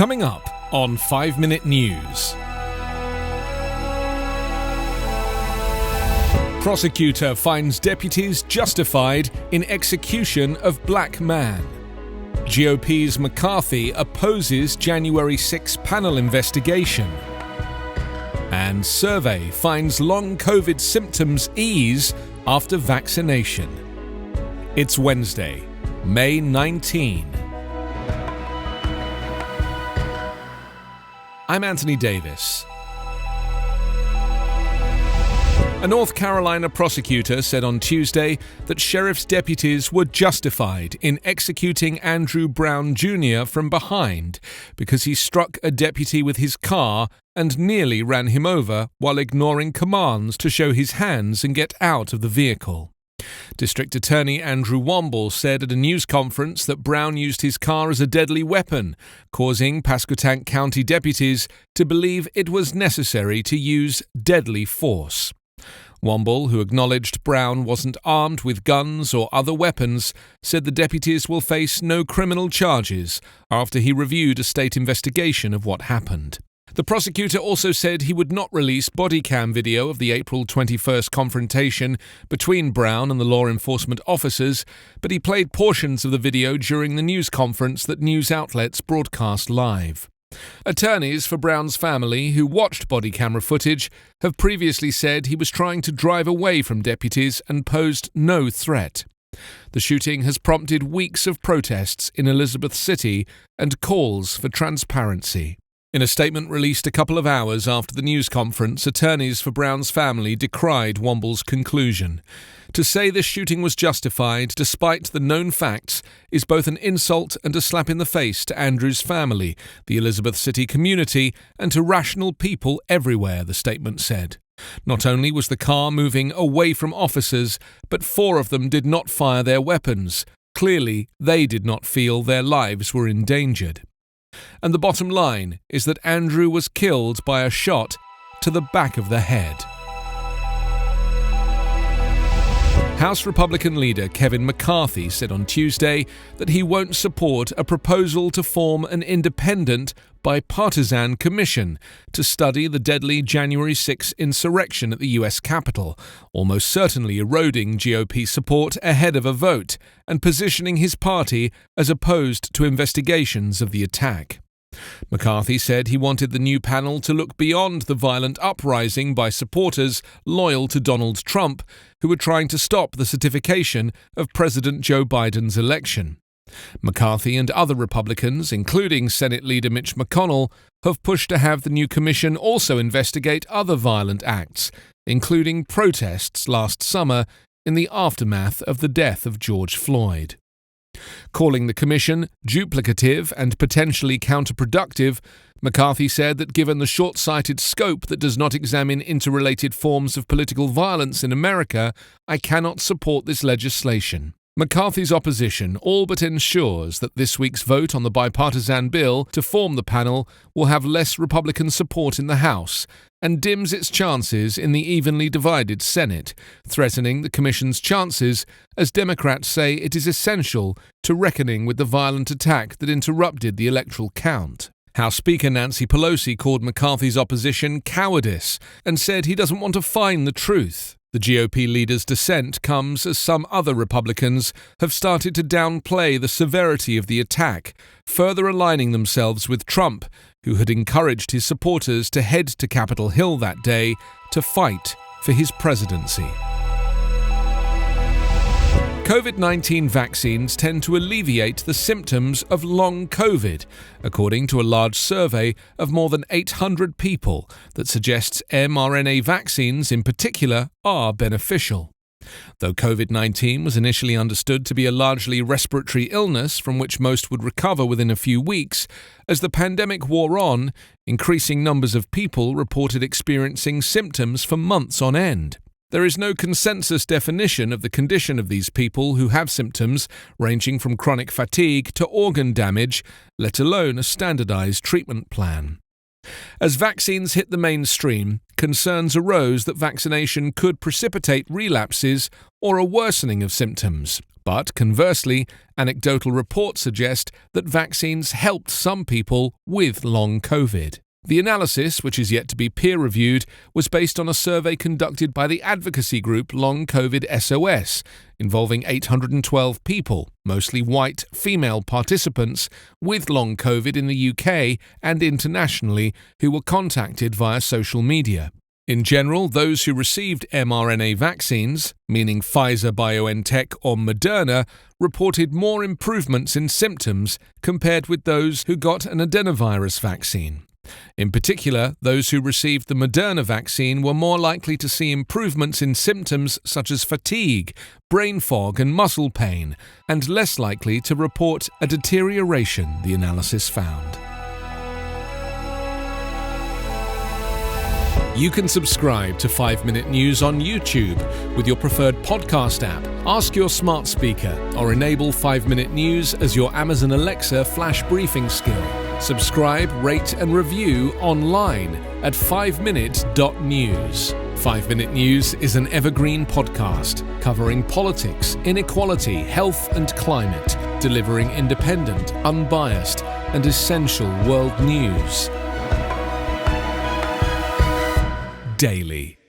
Coming up on 5 Minute News. Prosecutor finds deputies justified in execution of black man. GOP's McCarthy opposes January 6 panel investigation. And survey finds long COVID symptoms ease after vaccination. It's Wednesday, May 19. I'm Anthony Davis. A North Carolina prosecutor said on Tuesday that sheriff's deputies were justified in executing Andrew Brown Jr. from behind because he struck a deputy with his car and nearly ran him over while ignoring commands to show his hands and get out of the vehicle. District Attorney Andrew Womble said at a news conference that Brown used his car as a deadly weapon, causing Pasquotank County deputies to believe it was necessary to use deadly force. Womble, who acknowledged Brown wasn't armed with guns or other weapons, said the deputies will face no criminal charges after he reviewed a state investigation of what happened. The prosecutor also said he would not release body cam video of the April 21st confrontation between Brown and the law enforcement officers, but he played portions of the video during the news conference that news outlets broadcast live. Attorneys for Brown's family, who watched body camera footage, have previously said he was trying to drive away from deputies and posed no threat. The shooting has prompted weeks of protests in Elizabeth City and calls for transparency. In a statement released a couple of hours after the news conference, attorneys for Brown's family decried Womble's conclusion. To say this shooting was justified, despite the known facts, is both an insult and a slap in the face to Andrew's family, the Elizabeth City community, and to rational people everywhere, the statement said. Not only was the car moving away from officers, but 4 of them did not fire their weapons. Clearly, they did not feel their lives were endangered. And the bottom line is that Andrew was killed by a shot to the back of the head. House Republican leader Kevin McCarthy said on Tuesday that he won't support a proposal to form an independent, bipartisan commission to study the deadly January 6 insurrection at the U.S. Capitol, almost certainly eroding GOP support ahead of a vote and positioning his party as opposed to investigations of the attack. McCarthy said he wanted the new panel to look beyond the violent uprising by supporters loyal to Donald Trump, who were trying to stop the certification of President Joe Biden's election. McCarthy and other Republicans, including Senate Leader Mitch McConnell, have pushed to have the new commission also investigate other violent acts, including protests last summer in the aftermath of the death of George Floyd. Calling the commission duplicative and potentially counterproductive, McCarthy said that given the short-sighted scope that does not examine interrelated forms of political violence in America, I cannot support this legislation. McCarthy's opposition all but ensures that this week's vote on the bipartisan bill to form the panel will have less Republican support in the House and dims its chances in the evenly divided Senate, threatening the commission's chances as Democrats say it is essential to reckoning with the violent attack that interrupted the electoral count. House Speaker Nancy Pelosi called McCarthy's opposition cowardice and said he doesn't want to find the truth. The GOP leader's dissent comes as some other Republicans have started to downplay the severity of the attack, further aligning themselves with Trump, who had encouraged his supporters to head to Capitol Hill that day to fight for his presidency. COVID-19 vaccines tend to alleviate the symptoms of long COVID, according to a large survey of more than 800 people that suggests mRNA vaccines in particular are beneficial. Though COVID-19 was initially understood to be a largely respiratory illness from which most would recover within a few weeks, as the pandemic wore on, increasing numbers of people reported experiencing symptoms for months on end. There is no consensus definition of the condition of these people who have symptoms ranging from chronic fatigue to organ damage, let alone a standardized treatment plan. As vaccines hit the mainstream, concerns arose that vaccination could precipitate relapses or a worsening of symptoms. But conversely, anecdotal reports suggest that vaccines helped some people with long COVID. The analysis, which is yet to be peer-reviewed, was based on a survey conducted by the advocacy group Long COVID SOS, involving 812 people, mostly white female participants, with long COVID in the UK and internationally, who were contacted via social media. In general, those who received mRNA vaccines, meaning Pfizer, BioNTech or Moderna, reported more improvements in symptoms compared with those who got an adenovirus vaccine. In particular, those who received the Moderna vaccine were more likely to see improvements in symptoms such as fatigue, brain fog and muscle pain, and less likely to report a deterioration, the analysis found. You can subscribe to 5 Minute News on YouTube with your preferred podcast app. Ask your smart speaker or enable 5 Minute News as your Amazon Alexa flash briefing skill. Subscribe, rate and review online at 5minute.news. 5 Minute News is an Evergreen Podcast covering politics, inequality, health and climate, delivering independent, unbiased and essential world news daily.